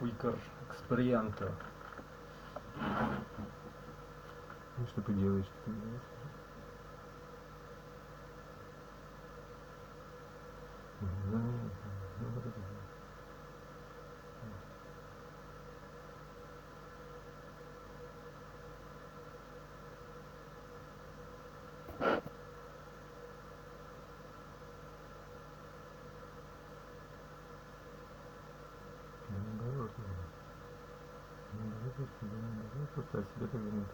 Пулькар эксперимента. Ну что ты делаешь? Просто о себе так думаю.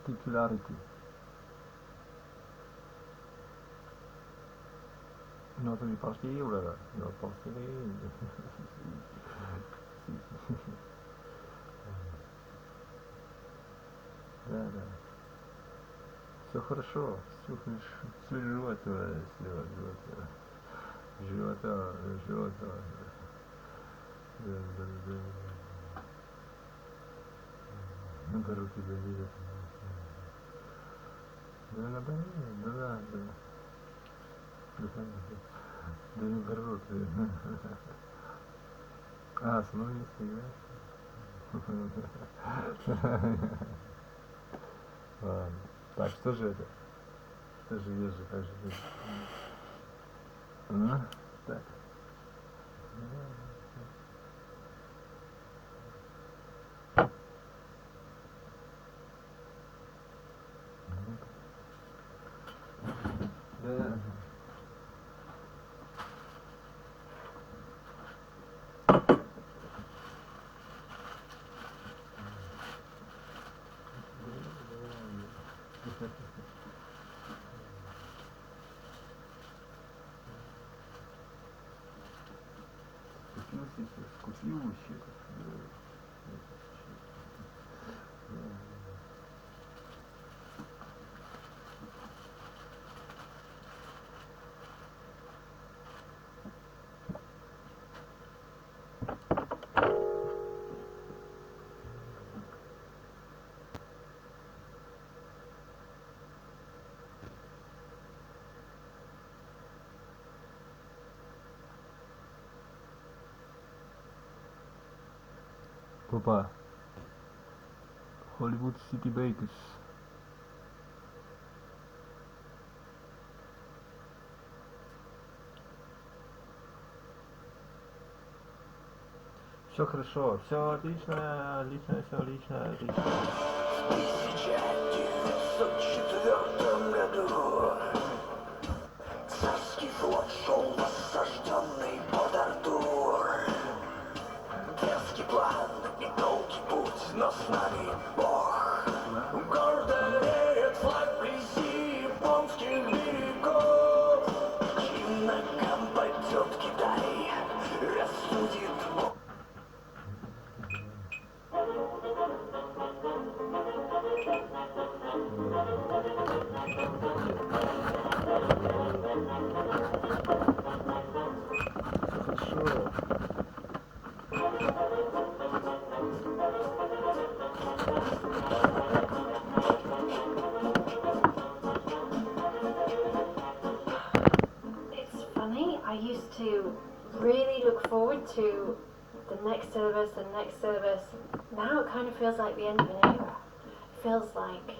Particularity. Not only particular, not particular. Да. Все хорошо, все хорошо. Живота. Да. Наоборот, тебя видят. Да. Да наоборот. А, с мной не играешь? Ладно. Так, что же это? Что же есть же, как же это? Так. Да. Скупился. Папа, Hollywood City Bakers. Все хорошо, все отлично, все отлично. В 1904 году царский флот шел осажденный Порт-Артур. Дерзкий план и долгий путь, но с нами Бог. Гордо реет флаг вблизи японских берегов. Чьим ногам пойдет Китай, рассудит Бог. It's funny, I used to really look forward to the next service. Now it kind of feels like the end of an era. It feels like,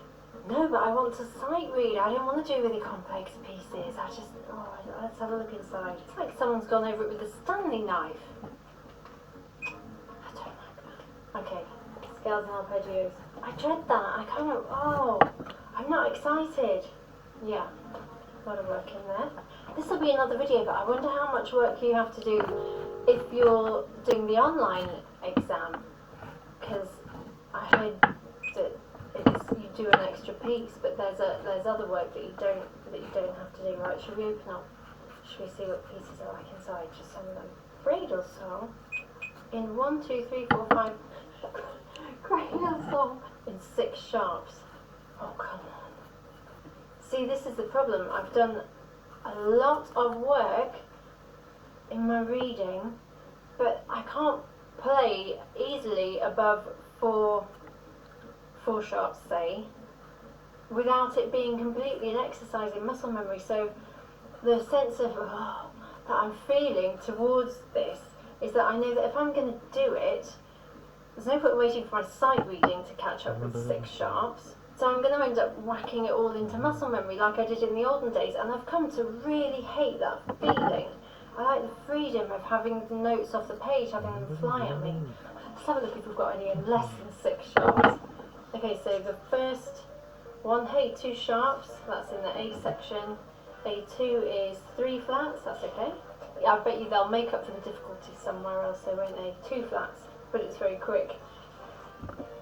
no, but I want to sight read. I don't want to do really complex pieces. Let's have a look inside. It's like someone's gone over it with a Stanley knife. I don't like that. Okay, scales and arpeggios. I dread that. I'm not excited. Yeah, a lot of work in there. This will be another video, but I wonder how much work you have to do if you're doing the online exam. because I heard that you do an extra piece, but there's other work that you don't have to do. Right? Should we open up? Should we see what pieces are like inside? Just some of them. Bridal song in 1, 2, 3, 4, 5. Bridal song in 6 sharps. Oh come on. See, this is the problem. I've done a lot of work in my reading, but I can't play easily above 4 sharps, say, without it being completely an exercise in muscle memory. So the sense of that I'm feeling towards this is that I know that if I'm going to do it, there's no point waiting for my sight reading to catch up with 6 sharps. So I'm going to end up whacking it all into muscle memory like I did in the olden days, and I've come to really hate that feeling. I like the freedom of having the notes off the page, having them fly at me. Let's have a look if we've got any in less than 6 sharps. Okay, so the first one, hey, 2 sharps, that's in the A section. A2 is 3 flats, that's okay. I bet you they'll make up for the difficulty somewhere else, so won't they? 2 flats, but it's very quick.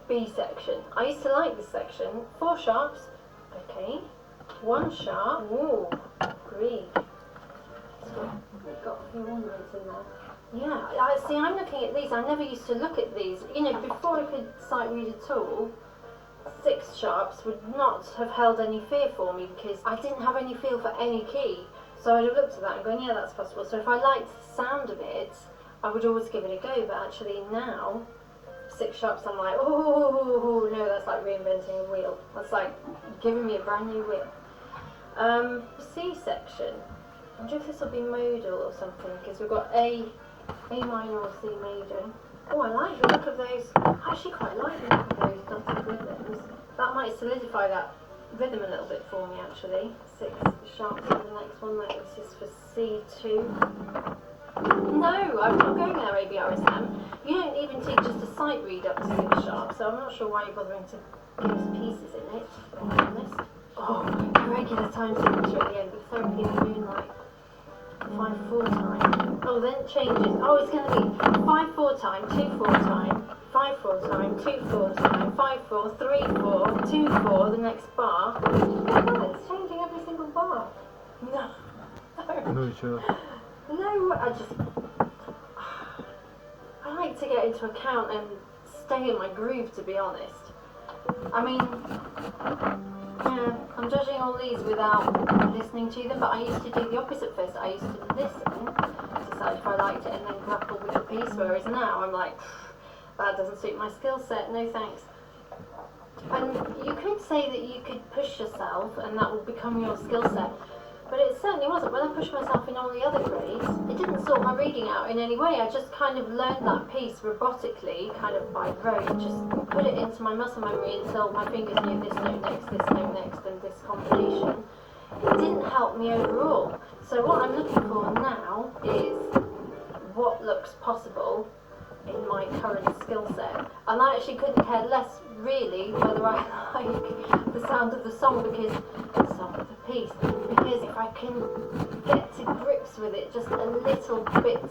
B section. I used to like this section. 4 sharps. Okay. 1 sharp. Ooh, green. We've got a few ornaments in there. Yeah, see, I'm looking at these. I never used to look at these. You know, before I could sight read at all, 6 sharps would not have held any fear for me because I didn't have any feel for any key. So I'd have looked at that and gone, yeah, that's possible. So if I liked the sound of it, I would always give it a go. But actually now, 6 sharps, I'm like, oh no, that's like reinventing a wheel. That's like giving me a brand new wheel. C section. I wonder if this will be modal or something, because we've got A minor or C major. Oh, I like the look of those. I actually quite like the look of those dotted rhythms. That might solidify that rhythm a little bit for me, actually. 6 sharps for the next one. That was just for C2. No, I'm not going there, ABRSM. You don't even teach us to sight read up to 6 sharps, so I'm not sure why you're bothering to give us pieces in it, to be honest. Oh, regular time signature at the end, with therapy in the moonlight. 5/4 time. Oh, then it changes. Oh, it's going to be 5/4 time, 2/4 time, 5/4 time, 2/4 time, 5/4, 3/4, 2/4, the next bar. Oh, it's changing every single bar. No. No, sure. No, I like to get into a count and stay in my groove, to be honest. I mean, yeah, I'm judging all these without listening to them, but I used to do the opposite first. I used to listen, decide if I liked it, and then grapple with the piece, whereas now I'm like, that doesn't suit my skill set, no thanks. And you could say that you could push yourself and that will become your skill set, but it certainly wasn't. When I pushed myself in all the other grades, it didn't sort my reading out in any way. I just kind of learned that piece robotically, kind of by rote, just put it into my muscle memory until my fingers knew this note next, and this combination. It didn't help me overall. So what I'm looking for now is what looks possible in my current skill set. And I actually couldn't care less, really, whether I like the sound of the song, because the song of the piece, because if I can get to grips with it just a little bit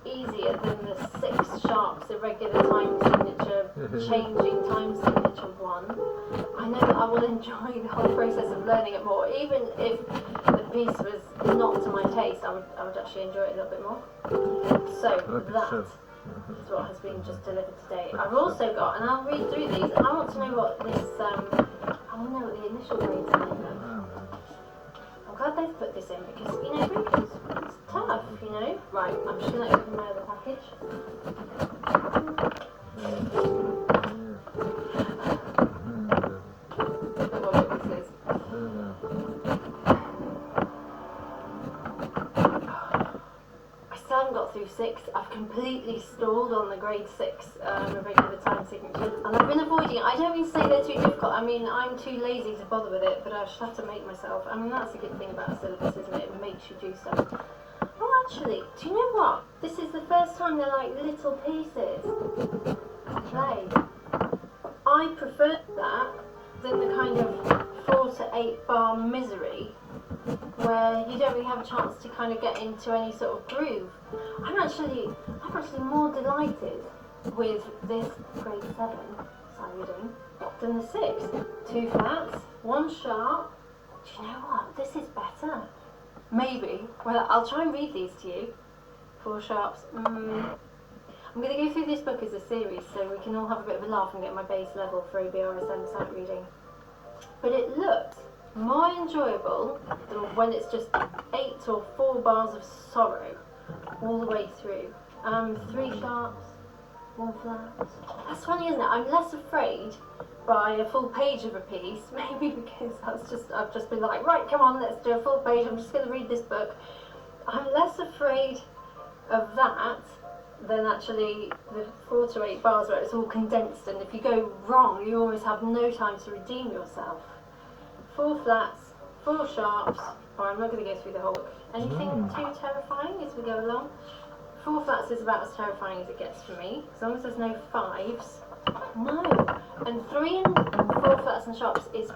easier than the 6 sharps irregular time signature, changing time signature one, I know that I will enjoy the whole process of learning it more. Even if the piece was not to my taste, I would actually enjoy it a little bit more. So that is what has been just delivered today. I've also got, and I'll read through these, and I want to know what this, I want to know what the initial grades are in them. I'm glad they've put this in because, you know, it's tough, you know. Right, I'm just going to open my other package. I don't know what this is. I still haven't got through 6. I've completely stalled on the grade 6 irregular time signature, and I've been avoiding it. I don't mean to say they're too difficult. I mean, I'm too lazy to bother with it, but I just have to make myself. I mean, that's a good thing about a syllabus, isn't it? It makes you do stuff. Oh, actually, do you know what? This is the first time they're like little pieces to play. I prefer that than the kind of 4 to 8 bar misery where you don't really have a chance to kind of get into any sort of groove. I'm actually more delighted with this grade 7 sight reading than the 6. 2 flats, 1 sharp. Do you know what? This is better. Maybe. Well, I'll try and read these to you. 4 sharps. I'm going to go through this book as a series so we can all have a bit of a laugh and get my base level for ABRSM sight reading. But it looks more enjoyable than when it's just 8 or 4 bars of sorrow all the way through. 3 sharps, 1 flat. That's funny, isn't it? I'm less afraid by a full page of a piece, maybe because I've just been like, right, come on, let's do a full page, I'm just going to read this book. I'm less afraid of that than actually the 4 to 8 bars where it's all condensed, and if you go wrong, you almost have no time to redeem yourself. 4 flats, 4 sharps, or I'm not going to go through the whole book. Anything too terrifying as we go along? 4 flats is about as terrifying as it gets for me, as long as there's no 5s. No! And 3 and 4 flats and sharps is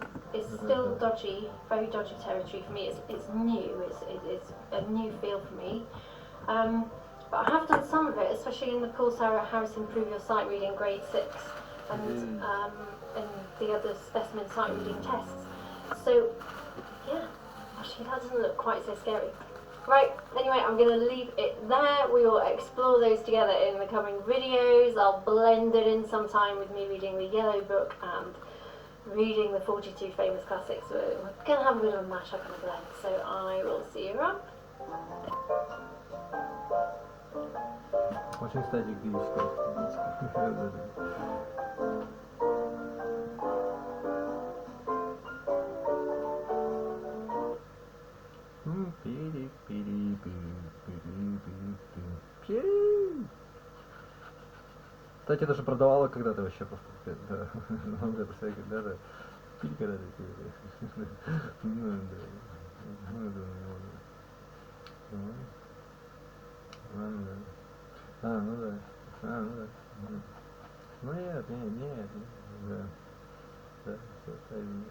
still dodgy, very dodgy territory for me. It's new, it's a new feel for me. But I have done some of it, especially in the Paul Sarah Harris Improve Your Sight Reading grade 6 and the other specimen sight reading tests. So, yeah, actually that doesn't look quite so scary. Right, anyway, I'm going to leave it there. We will explore those together in the coming videos. I'll blend it in sometime with me reading the Yellow Book and reading the 42 famous classics. We're going to have a bit of a mash-up and a blend, so I will see you around. Очень, кстати, гречка. Кстати, это же продавала когда-то вообще просто. Да. Да. Ну нет. Да, все правильно.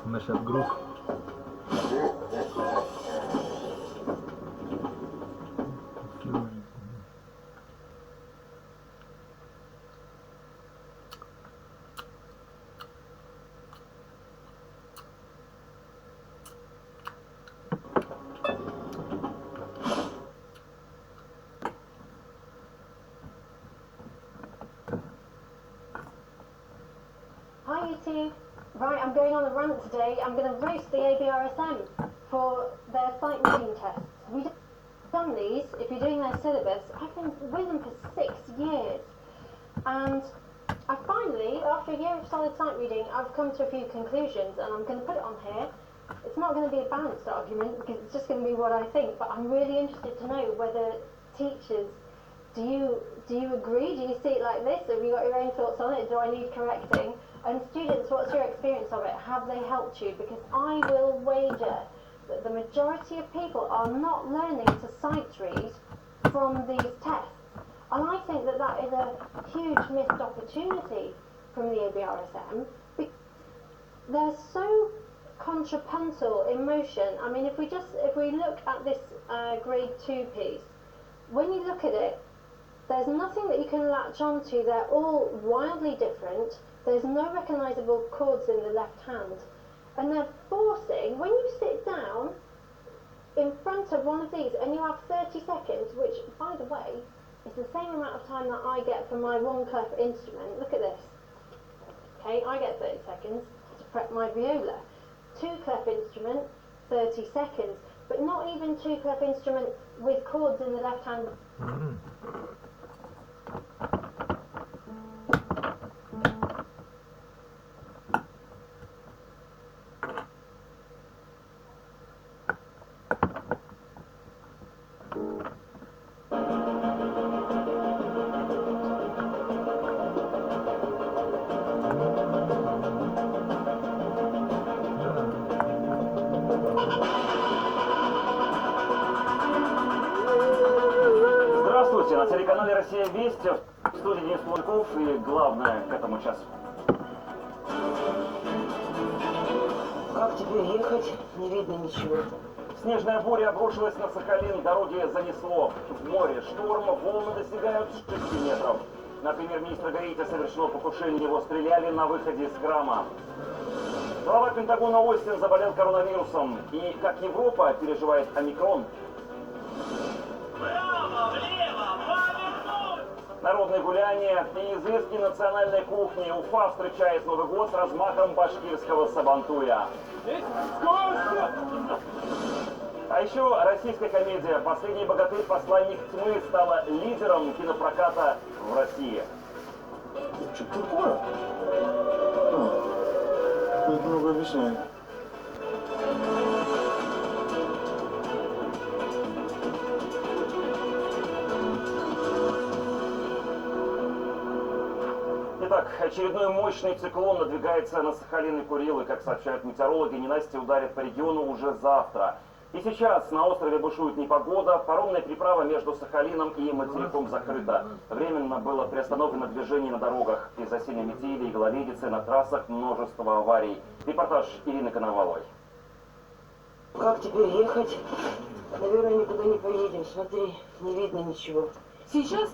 Mashup group. Hi YouTube. Right, I'm going on a rant today. I'm going to roast the ABRSM for their sight reading tests. We've done these, if you're doing their syllabus, I've been with them for 6 years. And I finally, after a year of solid sight reading, I've come to a few conclusions, and I'm going to put it on here. It's not going to be a balanced argument, because it's just going to be what I think, but I'm really interested to know whether teachers, do you agree? Do you see it like this? Have you got your own thoughts on it? Do I need correcting? And students, what's your experience of it? Have they helped you? Because I will wager that the majority of people are not learning to sight read from these tests. And I think that that is a huge missed opportunity from the ABRSM. They're so contrapuntal in motion. I mean, if we look at this grade 2 piece, when you look at it, there's nothing that you can latch onto. They're all wildly different. There's no recognisable chords in the left hand. And they're forcing, when you sit down in front of one of these and you have 30 seconds, which, by the way, is the same amount of time that I get for my 1 clef instrument. Look at this. Okay, I get 30 seconds to prep my viola. 2 clef instrument, 30 seconds. But not even 2 clef instrument with chords in the left hand. На телеканале «Россия Вести» в студии Денис Планков и главное к этому часу. Как теперь ехать? Не видно ничего. Снежная буря обрушилась на Сахалин, дороги занесло. В море шторм, волны достигают 6 метров. На премьер-министра Гаити совершено покушение, его стреляли на выходе из храма. Глава Пентагона Остин заболел коронавирусом. И как Европа переживает омикрон. Народные гуляния и изыски национальной кухни. Уфа встречает Новый год с размахом башкирского сабантуя. А еще российская комедия «Последний богатырь. Посланник тьмы» стала лидером кинопроката в России. Что такое? Это много объясняет. Итак, очередной мощный циклон надвигается на Сахалин и Курилы. Как сообщают метеорологи, ненастье ударит по региону уже завтра. И сейчас на острове бушует непогода. Паромная переправа между Сахалином и материком закрыта. Временно было приостановлено движение на дорогах. Из-за сильной метели и гололедицы на трассах множество аварий. Репортаж Ирины Коноваловой. Как теперь ехать? Наверное, никуда не поедем. Смотри, не видно ничего. Сейчас...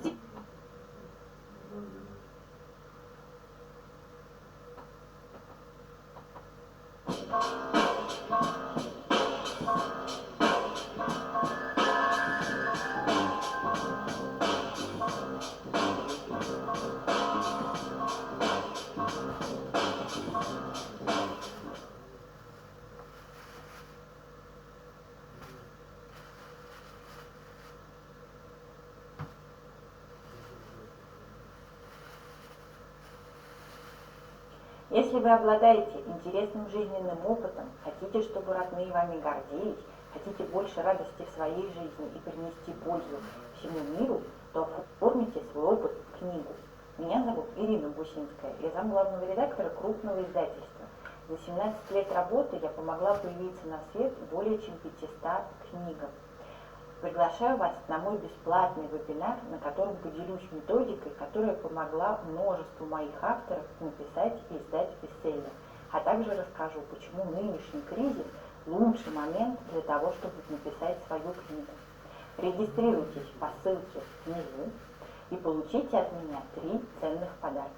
Если вы обладаете интересным жизненным опытом, хотите, чтобы родные вами гордились, хотите больше радости в своей жизни и принести пользу всему миру, то оформите свой опыт в книгу. Меня зовут Ирина Бусинская, я замглавного редактора крупного издательства. За 17 лет работы я помогла появиться на свет более чем 500 книгам. Приглашаю вас на мой бесплатный вебинар, на котором поделюсь методикой, которая помогла множеству моих авторов написать и издать бестселлер. А также расскажу, почему нынешний кризис – лучший момент для того, чтобы написать свою книгу. Регистрируйтесь по ссылке внизу и получите от меня 3 ценных подарка.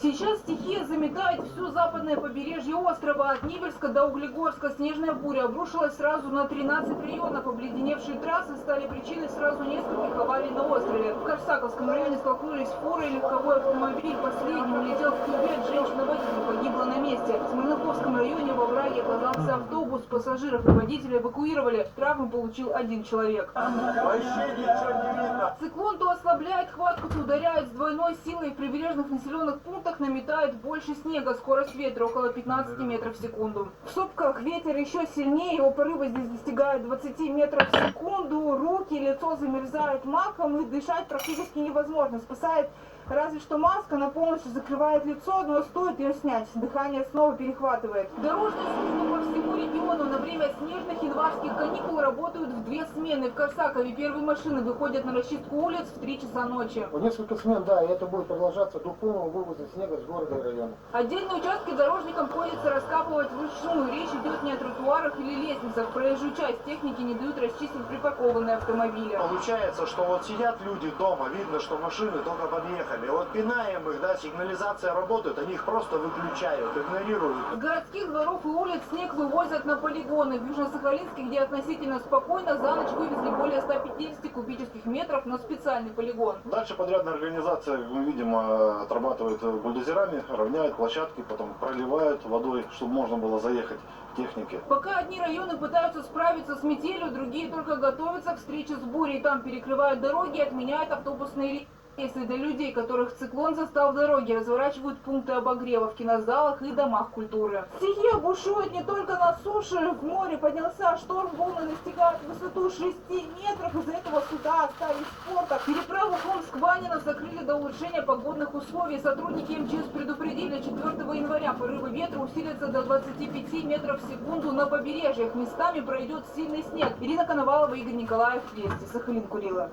Сейчас стихия заметает все западное побережье острова. От Невельска до Углегорска снежная буря обрушилась сразу на 13 районов. Обледеневшие трассы стали причиной сразу нескольких аварий на острове. В Корсаковском районе столкнулись фура и легковой автомобиль. Последний улетел в кювет, женщина-водитель погибла на месте. В Смирновском районе во враге оказался автобус. Пассажиров и водителя эвакуировали. Травму получил 1 человек. Вообще ничего не видно. Циклон то ослабляет хватку, то ударяет с двойной силой. В прибрежных населенных пунктах наметает больше снега, скорость ветра около 15 метров в секунду. В Сопках ветер еще сильнее, его порывы здесь достигают 20 метров в секунду. Руки, лицо замерзают маком и дышать практически невозможно. Спасает разве что маска, она полностью закрывает лицо, но стоит ее снять, дыхание снова перехватывает. Дорожные службы по всему региону на время снежных январских каникул работают в 2 смены. В Корсакове первые машины выходят на расчистку улиц в 3 часа ночи. Несколько смен, да, и это будет продолжаться до полного вывоза снега с города и района. Отдельные участки дорожникам приходится раскапывать вручную. Речь идет не о тротуарах или лестницах. Проезжую часть техники не дают расчистить припаркованные автомобили. Получается, что вот сидят люди дома, видно, что машины только подъехали. Вот пинаем их, да, сигнализация работает, они их просто выключают, игнорируют. С городских дворов и улиц снег вывозят на полигоны. В Южно-Сахалинске, где относительно спокойно, за ночь вывезли более 150 кубических метров на специальный полигон. Дальше подрядная организация, мы видим, отрабатывает бульдозерами, равняет площадки, потом проливают водой, чтобы можно было заехать техники. Пока одни районы пытаются справиться с метелью, другие только готовятся к встрече с бурей. Там перекрывают дороги и отменяют автобусные рейсы. Если для людей, которых циклон застал в дороге, разворачивают пункты обогрева в кинозалах и домах культуры. Стихия бушует не только на суше, в море поднялся шторм, волны достигают высоту 6 метров, из-за этого суда остались в портах. Переправу Омск-Ванина закрыли до улучшения погодных условий. Сотрудники МЧС предупредили, 4 января порывы ветра усилятся до 25 метров в секунду на побережьях. Местами пройдет сильный снег. Ирина Коновалова, Игорь Николаев, Вести, Сахалин, Курила.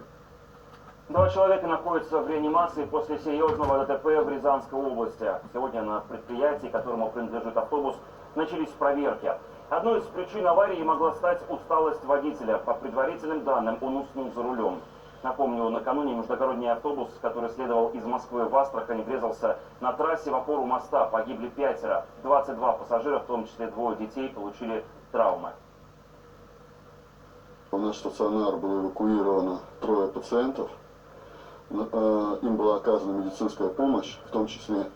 2 человека находятся в реанимации после серьезного ДТП в Рязанской области. Сегодня на предприятии, которому принадлежит автобус, начались проверки. Одной из причин аварии могла стать усталость водителя. По предварительным данным, он уснул за рулем. Напомню, накануне междугородний автобус, который следовал из Москвы в Астрахань, врезался на трассе в опору моста. Погибли 5. 22 пассажира, в том числе 2 детей, получили травмы. В наш стационар было эвакуировано 3 пациентов. Им была оказана медицинская помощь, в том числе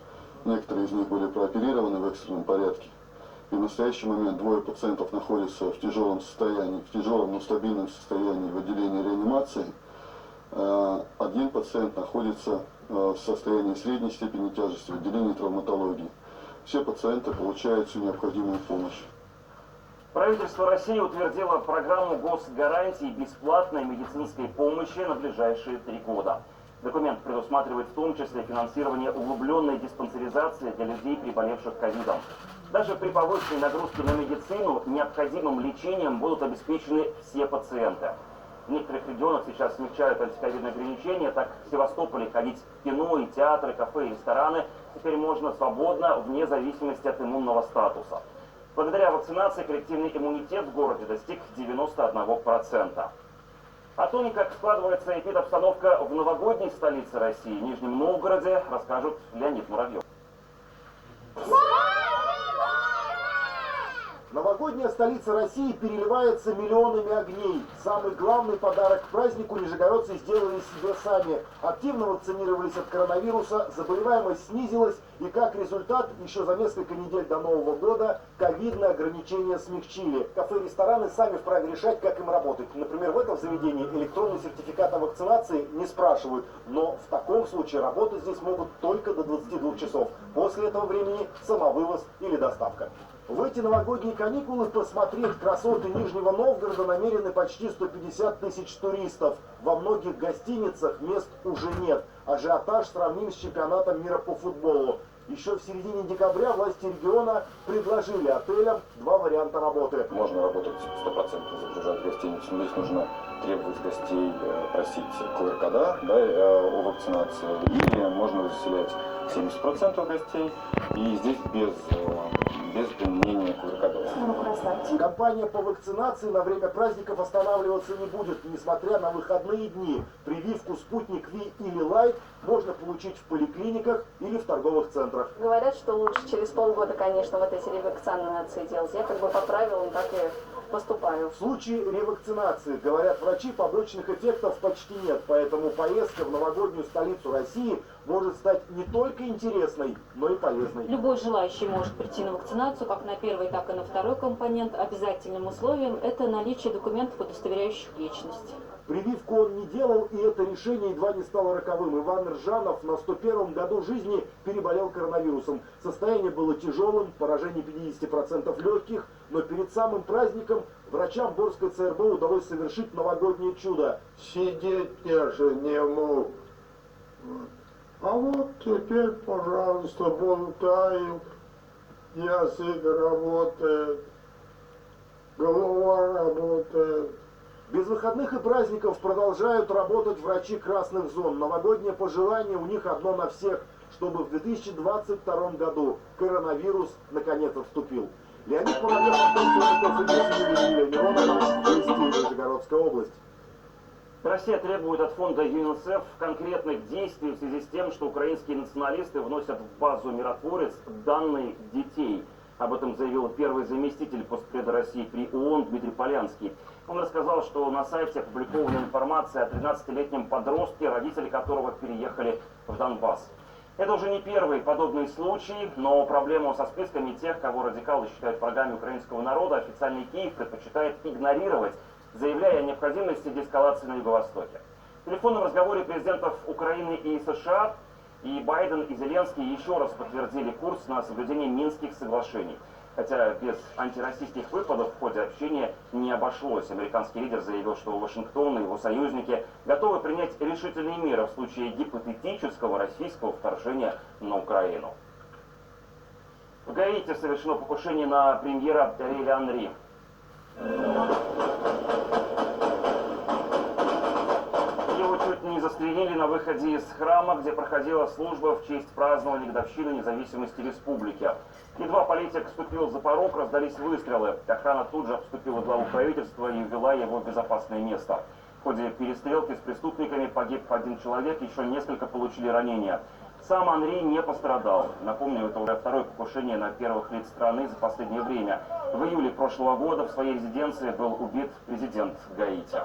некоторые из них были прооперированы в экстренном порядке. И в настоящий момент 2 пациентов находятся в тяжелом состоянии, в тяжелом, но стабильном состоянии в отделении реанимации. 1 пациент находится в состоянии средней степени тяжести в отделении травматологии. Все пациенты получают всю необходимую помощь. Правительство России утвердило программу госгарантий бесплатной медицинской помощи на ближайшие 3 года. Документ предусматривает в том числе финансирование углубленной диспансеризации для людей, приболевших ковидом. Даже при повышенной нагрузке на медицину необходимым лечением будут обеспечены все пациенты. В некоторых регионах сейчас смягчают антиковидные ограничения, так в Севастополе ходить в кино и театры, кафе и рестораны теперь можно свободно, вне зависимости от иммунного статуса. Благодаря вакцинации коллективный иммунитет в городе достиг 91%. О том, как складывается эпидобстановка в новогодней столице России, Нижнем Новгороде, расскажет Леонид Муравьев. Новогодняя столица России переливается миллионами огней. Самый главный подарок к празднику нижегородцы сделали себе сами. Активно вакцинировались от коронавируса, заболеваемость снизилась, и как результат, еще за несколько недель до Нового года ковидные ограничения смягчили. Кафе и рестораны сами вправе решать, как им работать. Например, в этом заведении электронный сертификат о вакцинации не спрашивают, но в таком случае работать здесь могут только до 22 часов. После этого времени самовывоз или доставка. В эти новогодние каникулы посмотреть красоты Нижнего Новгорода намерены почти 150 тысяч туристов. Во многих гостиницах мест уже нет. Ажиотаж сравним с чемпионатом мира по футболу. Еще в середине декабря власти региона предложили отелям 2 варианта работы. Можно работать 100% загружать гостиницу, но здесь нужно требовать гостей просить QR-кода о вакцинации. Или можно заселять 70% гостей, и здесь без применения QR-кодов. Компания по вакцинации на время праздников останавливаться не будет, несмотря на выходные дни. Прививку «Спутник Ви» или «Лайт» можно получить в поликлиниках или в торговых центрах. Говорят, что лучше через полгода, конечно, вот эти ревакцинации делать. Я как бы по правилам так и поступаю. В случае ревакцинации, говорят врачи, побочных эффектов почти нет, поэтому поездка в новогоднюю столицу России может стать не только интересной, но и полезной. Любой желающий может прийти на вакцинацию, как на первый, так и на второй компонент. Обязательным условием это наличие документов, удостоверяющих личность. Прививку он не делал, и это решение едва не стало роковым. Иван Ржанов на 101-м году жизни переболел коронавирусом. Состояние было тяжелым, поражение 50% легких, но перед самым праздником врачам Борской ЦРБ удалось совершить новогоднее чудо. Сидеть я же не мог. А вот теперь, пожалуйста, болтаю, язык работает, голова работает. Без выходных и праздников продолжают работать врачи красных зон. Новогоднее пожелание у них одно на всех, чтобы в 2022 году коронавирус наконец отступил. Леонид Муравьев, Нижегородская область. Россия требует от фонда ЮНИСЕФ конкретных действий в связи с тем, что украинские националисты вносят в базу «Миротворец» данные детей. Об этом заявил первый заместитель постпреда России при ООН Дмитрий Полянский. Он рассказал, что на сайте опубликована информация о 13-летнем подростке, родители которого переехали в Донбасс. Это уже не первый подобный случай, но проблему со списками тех, кого радикалы считают врагами украинского народа, официальный Киев предпочитает игнорировать, заявляя о необходимости деэскалации на Юго-Востоке. В телефонном разговоре президентов Украины и США и Байден, и Зеленский еще раз подтвердили курс на соблюдение Минских соглашений. Хотя без антироссийских выпадов в ходе общения не обошлось. Американский лидер заявил, что Вашингтон и его союзники готовы принять решительные меры в случае гипотетического российского вторжения на Украину. В Гаити совершено покушение на премьера Ариэля Анри. Его чуть не застрелили на выходе из храма, где проходила служба в честь празднования годовщины независимости республики. Едва политик вступил за порог, раздались выстрелы. Охрана тут же обступила главу правительства и ввела его в безопасное место. В ходе перестрелки с преступниками погиб один человек, еще несколько получили ранения. Сам Анри не пострадал. Напомню, это уже второе покушение на первых лиц страны за последнее время. В июле прошлого года в своей резиденции был убит президент Гаити.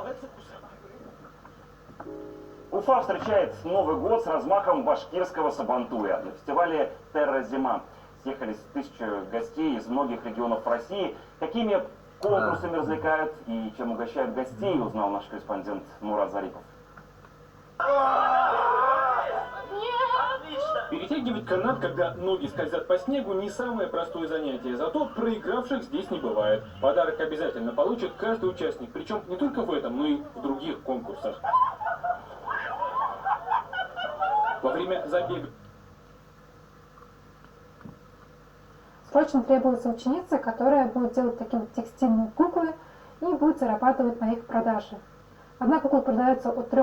Уфа встречает Новый год с размахом башкирского сабантуя. На фестивале «Терра Зима» съехались тысячи гостей из многих регионов России. Какими конкурсами развлекают и чем угощают гостей, узнал наш корреспондент Мурат Зарипов. Перетягивать канат, когда ноги скользят по снегу, не самое простое занятие. Зато проигравших здесь не бывает. Подарок обязательно получит каждый участник. Причем не только в этом, но и в других конкурсах. Во время забега срочно требуется ученица, которая будет делать такие вот текстильные куклы и будет зарабатывать на их продаже. Одна кукла продается от 3.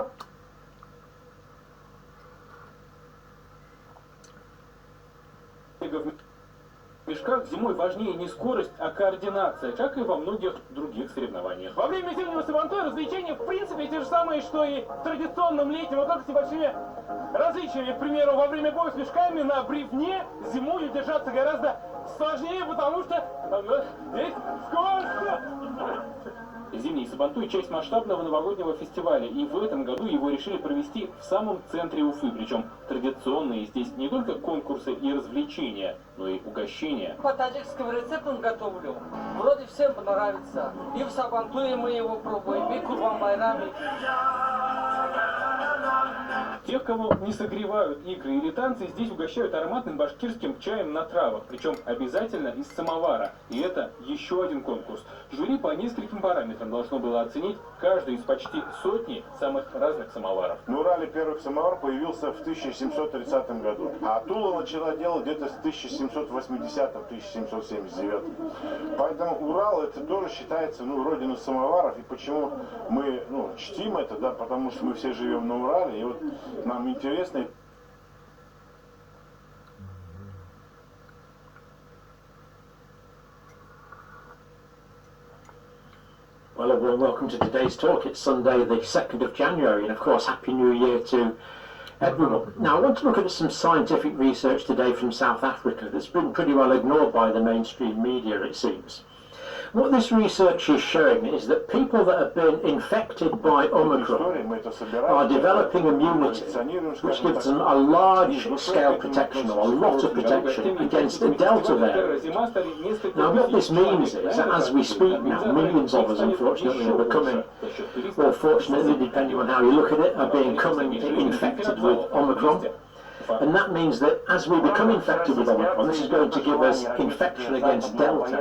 В мешках зимой важнее не скорость, а координация, как и во многих других соревнованиях. Во время зимнего сабантуя развлечения в принципе те же самые, что и в традиционном летнем, но только с небольшими различиями. К примеру, во время боя с мешками на бревне зимой удержаться гораздо сложнее, потому что здесь скользко. Зимний сабантуй – часть масштабного новогоднего фестиваля, и в этом году его решили провести в самом центре Уфы. Причем традиционные здесь не только конкурсы и развлечения, но и угощения. По таджикскому рецепту готовлю. Вроде всем понравится. И в сабантуе мы его пробуем, и Курбан-Байраме. Тех, кого не согревают игры или танцы, здесь угощают ароматным башкирским чаем на травах, причем обязательно из самовара. И это еще один конкурс. Жюри по нескольким параметрам должно было оценить каждый из почти сотни самых разных самоваров. На Урале первый самовар появился в 1730 году, а Тула начала делать где-то с 1780-1779. Поэтому Урал это тоже считается родиной самоваров. И почему мы чтим это, да, потому что мы все живем на Урале, и вот нам интересно. Well, everyone, welcome to today's talk. It's Sunday, the 2nd of January, and of course, Happy New Year to everyone. Now, I want to look at some scientific research today from South Africa that's been pretty well ignored by the mainstream media, it seems. What this research is showing is that people that have been infected by Omicron are developing immunity, which gives them a large-scale protection, or a lot of protection, against the Delta variant. Now, what this means is that as we speak now, millions of us, unfortunately, are becoming, or fortunately, depending on how you look at it, are becoming infected with Omicron. And that means that as we become infected with Omicron, this is going to give us infection against Delta.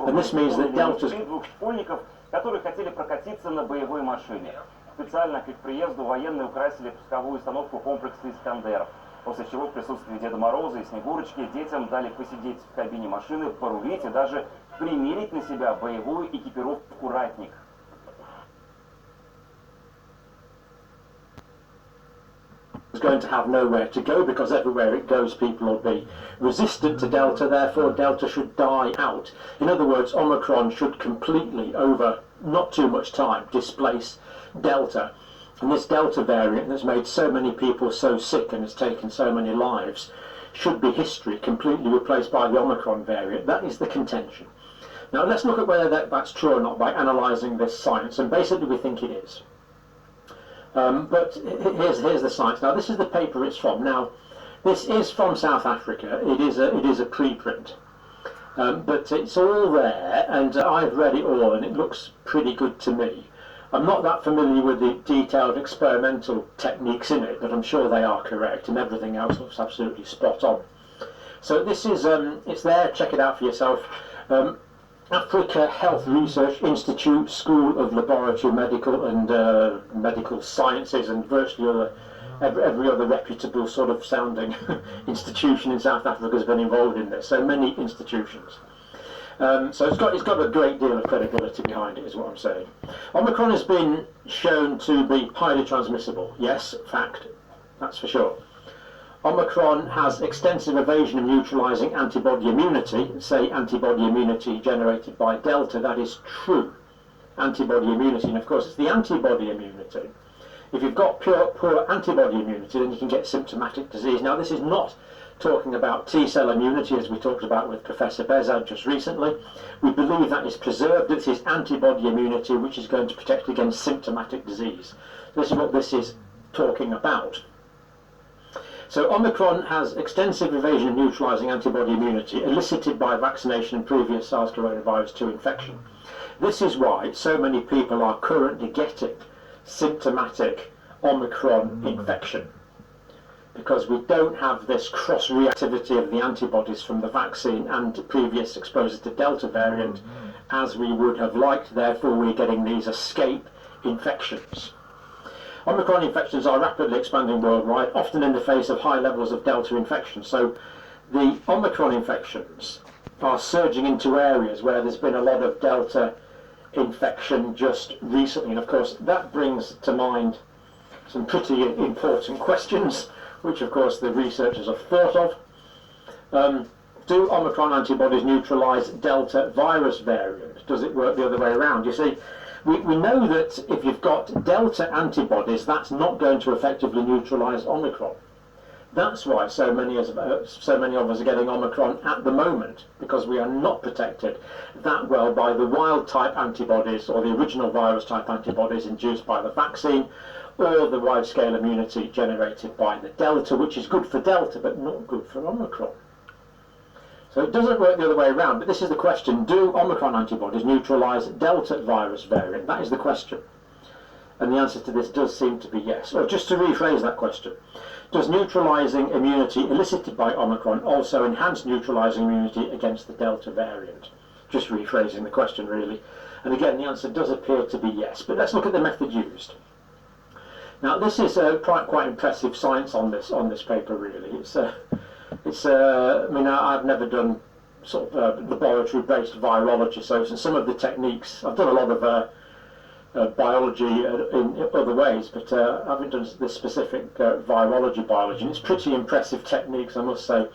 And this means that Delta's... Двух школьников, которые хотели прокатиться на боевой машине. Специально к их приезду военные украсили пусковую установку комплекса «Искандер», после чего в присутствии Деда Мороза и Снегурочки детям дали посидеть в кабине машины, порулить и даже примерить на себя боевую экипировку «Ратник». Is going to have nowhere to go because everywhere it goes people will be resistant to Delta, therefore Delta should die out. In other words, Omicron should completely, over not too much time, displace Delta. And this Delta variant that's made so many people so sick and has taken so many lives should be history, completely replaced by the Omicron variant. That is the contention. Now let's look at whether that's true or not by analysing this science, and basically we think it is. But here's the science. Now this is the paper it's from. Now this is from South Africa. It is a preprint, but it's all there, and I've read it all, and it looks pretty good to me. I'm not that familiar with the detailed experimental techniques in it, but I'm sure they are correct, and everything else looks absolutely spot on. So this is, it's there, check it out for yourself. Africa Health Research Institute, School of Laboratory Medical and Medical Sciences, and virtually every other reputable sort of sounding institution in South Africa has been involved in this. So many institutions. So it's got a great deal of credibility behind it, is what I'm saying. Omicron has been shown to be highly transmissible. Yes, fact, that's for sure. Omicron has extensive evasion of neutralizing antibody immunity, say antibody immunity generated by Delta. That is true, antibody immunity, and of course it's the antibody immunity. If you've got poor antibody immunity, then you can get symptomatic disease. Now this is not talking about T-cell immunity, as we talked about with Professor Bezad just recently. We believe that is preserved. This is antibody immunity, which is going to protect against symptomatic disease. This is what this is talking about. So Omicron has extensive evasion of neutralizing antibody immunity elicited by vaccination and previous SARS coronavirus 2 infection. This is why so many people are currently getting symptomatic Omicron infection, because we don't have this cross-reactivity of the antibodies from the vaccine and previous exposure to Delta variant as we would have liked. Therefore we're getting these escape infections. Omicron infections are rapidly expanding worldwide, often in the face of high levels of Delta infection. So the Omicron infections are surging into areas where there's been a lot of Delta infection just recently. And of course that brings to mind some pretty important questions, which of course the researchers have thought of. Do Omicron antibodies neutralise Delta virus variant? Does it work the other way around? You see, we know that if you've got Delta antibodies, that's not going to effectively neutralise Omicron. That's why so many of us are getting Omicron at the moment, because we are not protected that well by the wild type antibodies or the original virus type antibodies induced by the vaccine, or the wide scale immunity generated by the Delta, which is good for Delta but not good for Omicron. So it doesn't work the other way around, but this is the question: do Omicron antibodies neutralise Delta virus variant? That is the question. And the answer to this does seem to be yes. Or just to rephrase that question, does neutralising immunity elicited by Omicron also enhance neutralising immunity against the Delta variant? Just rephrasing the question really. And again, the answer does appear to be yes. But let's look at the method used. Now this is quite impressive science on this paper really. I mean, I've never done sort of laboratory-based virology, so some of the techniques, I've done a lot of biology in other ways, but I haven't done this specific virology biology, and it's pretty impressive techniques, I must say.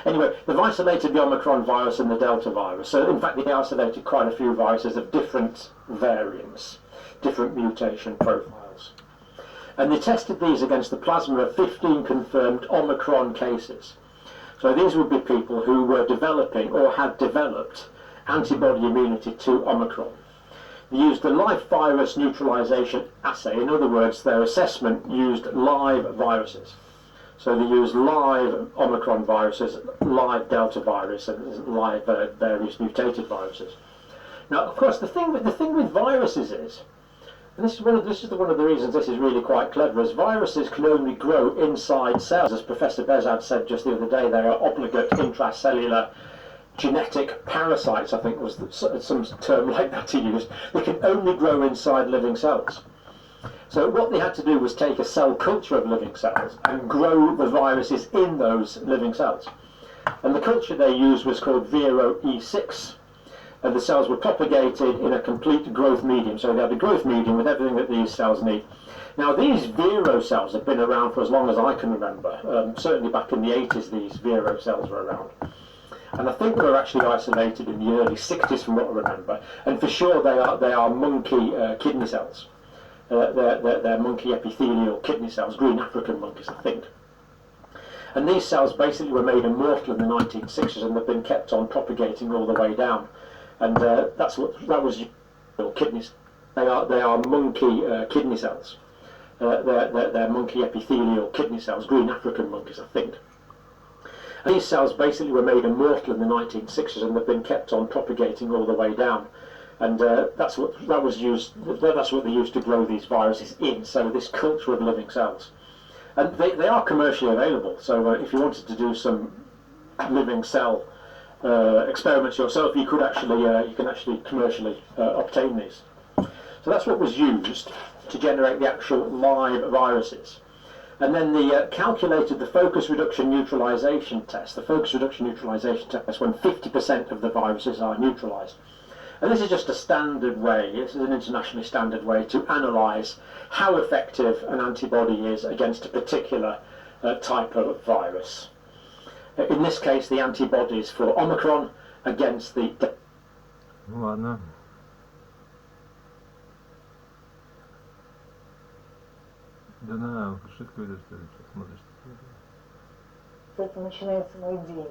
Anyway, they've isolated the Omicron virus and the Delta virus, so in fact they isolated quite a few viruses of different variants, different mutation profiles. And they tested these against the plasma of 15 confirmed Omicron cases. So these would be people who were developing or had developed antibody immunity to Omicron. They used a live virus neutralization assay. In other words, their assessment used live viruses. So they used live Omicron viruses, live Delta virus, and live various mutated viruses. Now, of course, the thing with viruses is, and this is one of the reasons this is really quite clever, is viruses can only grow inside cells. As Professor Bezad said just the other day, they are obligate intracellular genetic parasites, I think was some term like that he used. They can only grow inside living cells. So what they had to do was take a cell culture of living cells and grow the viruses in those living cells. And the culture they used was called Vero E6. And the cells were propagated in a complete growth medium. So they had a growth medium with everything that these cells need. Now these Vero cells have been around for as long as I can remember. Certainly back in the 80s these Vero cells were around. And I think they were actually isolated in the early 60s from what I remember. And for sure they are monkey kidney cells. They're monkey epithelial kidney cells, green African monkeys I think. And these cells basically were made immortal in the 1960s, and they've been kept on propagating all the way down. And that was kidneys. They are monkey kidney cells. They're monkey epithelial kidney cells, green African monkeys, I think. And these cells basically were made immortal in the 1960s, and they've been kept on propagating all the way down. And that's what they used to grow these viruses in, so this culture of living cells. And they are commercially available, so if you wanted to do some living cell experiments yourself, you can actually commercially obtain these. So that's what was used to generate the actual live viruses. And then the calculated the focus reduction neutralization test. The focus reduction neutralization test when 50% of the viruses are neutralized. And this is just a standard way, this is an internationally standard way to analyse how effective an antibody is against a particular type of virus. In this case, the antibodies for Omicron against the... Ладно. Да на, шутку видишь, что ли, смотришь? Это начинается мой день.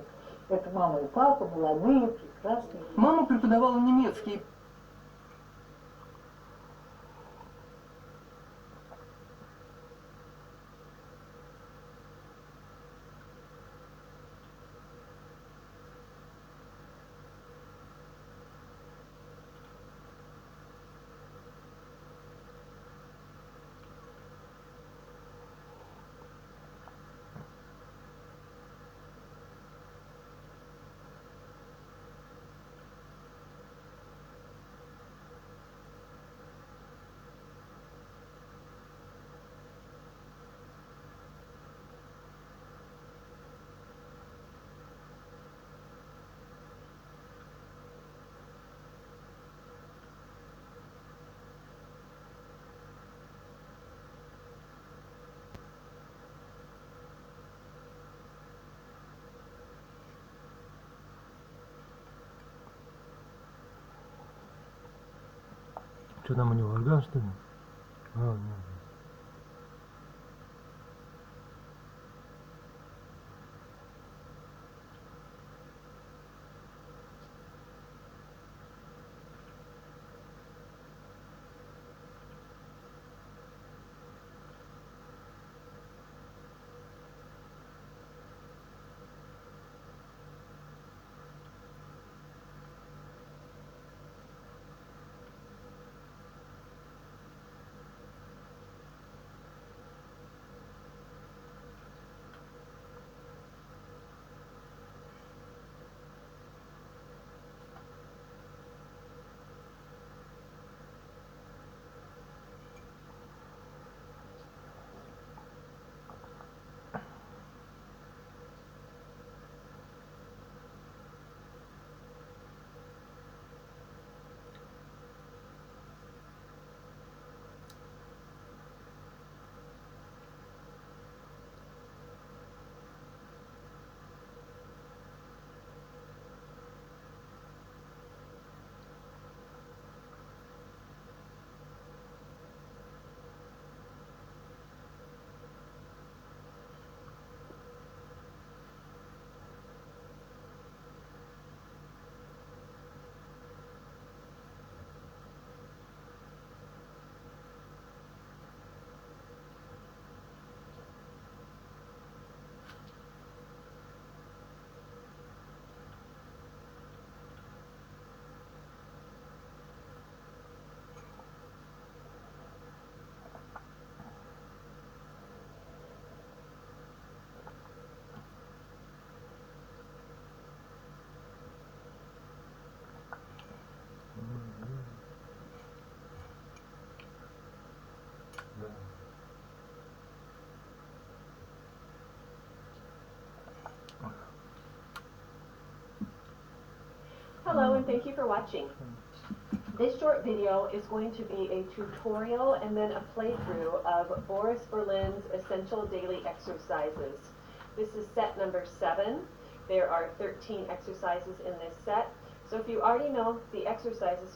Это мама и папа, молодые, прекрасные. Мама преподавала немецкий. Что там у него, орган, что ли? А, нет. Hello and thank you for watching. This short video is going to be a tutorial and then a playthrough of Boris Berlin's Essential Daily Exercises. This is set number 7. There are 13 exercises in this set. So if you already know the exercises